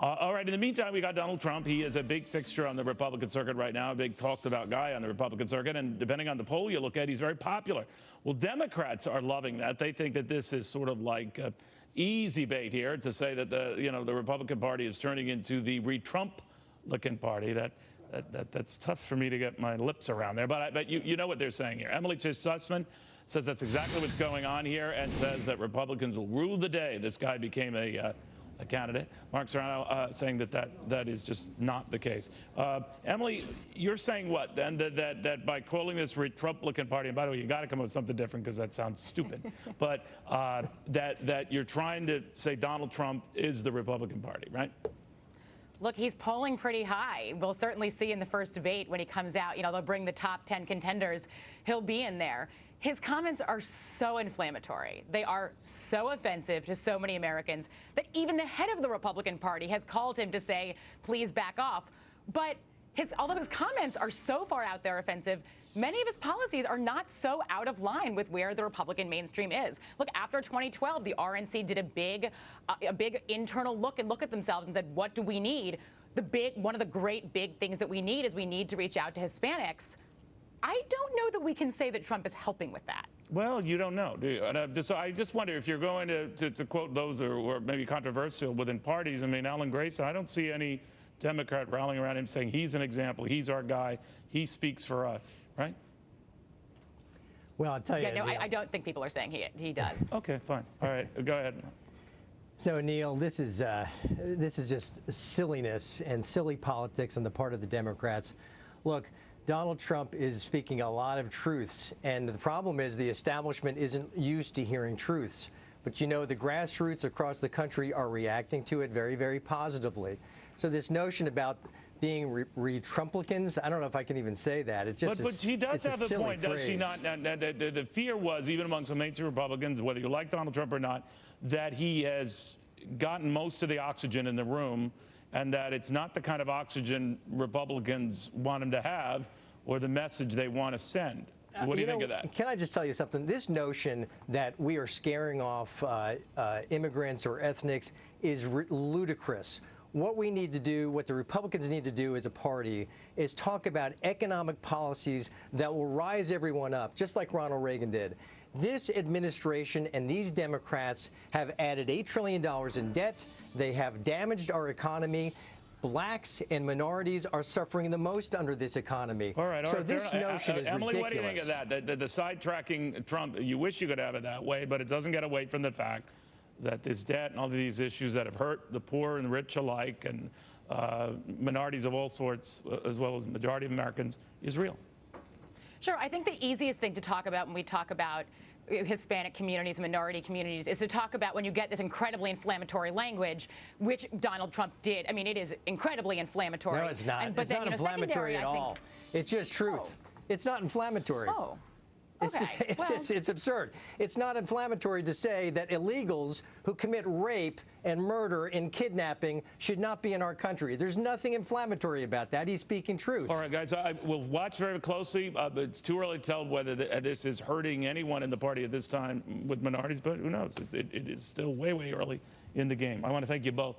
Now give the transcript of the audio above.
All right, in the meantime, we got Donald Trump. He is a big fixture on the Republican circuit right now, a big talked about guy on the Republican circuit. And depending on the poll you look at, he's very popular. Well, Democrats are loving that. They think that this is sort of like easy bait here to say that the Republican Party is turning into the Retrumplicans party. That's tough for me to get my lips around there. But you know what they're saying here. Emily Sussman says that's exactly what's going on here and says that Republicans will rule the day this guy became a candidate. Mark Serrano saying that is just not the case. Emily, you're saying what then? That by calling this Retrumplicans party, and by the way, you got to come up with something different because that sounds stupid, but that you're trying to say Donald Trump is the Republican Party, right? Look, he's polling pretty high. We'll certainly see in the first debate when he comes out. They'll bring the top 10 contenders. He'll be in there. His comments are so inflammatory. They are so offensive to so many Americans that even the head of the Republican Party has called him to say, please back off. But although his comments are so far out there offensive, many of his policies are not so out of line with where the Republican mainstream is. Look, after 2012, the RNC did a big internal look at themselves and said, what do we need? One of the great big things that we need is we need to reach out to Hispanics. I don't know that we can say that Trump is helping with that. Well, you don't know, do you? And so I just wonder if you're going to quote those who are maybe controversial within parties. I mean, Alan Grayson, I don't see any Democrat rallying around him saying he's an example, he's our guy, he speaks for us, right? Well, I'll tell you. Yeah, no, I don't think people are saying he does. Okay, fine. All right, go ahead. So, Neil, this is just silliness and silly politics on the part of the Democrats. Look, Donald Trump is speaking a lot of truths, and the problem is the establishment isn't used to hearing truths. But the grassroots across the country are reacting to it very, very positively. So this notion about being Retrumplicans, I don't know if I can even say that. It's just but she does have a point, does she not? The fear was, even among some mainstream Republicans, whether you like Donald Trump or not, that he has gotten most of the oxygen in the room, and that it's not the kind of oxygen Republicans want him to have or the message they want to send. What do you think of that? Can I just tell you something? This notion that we are scaring off immigrants or ethnics is ludicrous. What we need to do, what the Republicans need to do as a party, is talk about economic policies that will rise everyone up, just like Ronald Reagan did. This administration and these Democrats have added $8 trillion in debt. They have damaged our economy. Blacks and minorities are suffering the most under this economy. All right. So this notion is Emily, ridiculous. what do you think of that? The sidetracking Trump, you wish you could have it that way, but it doesn't get away from the fact that this debt and all of these issues that have hurt the poor and the rich alike and minorities of all sorts, as well as the majority of Americans, is real. Sure. I think the easiest thing to talk about when we talk about Hispanic communities, minority communities, is to talk about when you get this incredibly inflammatory language, which Donald Trump did. I mean, it is incredibly inflammatory. No, it's not. It's not inflammatory at all. It's just truth. It's not inflammatory. Oh. Okay. It's absurd. It's not inflammatory to say that illegals who commit rape and murder and kidnapping should not be in our country. There's nothing inflammatory about that. He's speaking truth. All right, guys, we'll watch very closely. But it's too early to tell whether this is hurting anyone in the party at this time with minorities, but who knows? It is still way, way early in the game. I want to thank you both.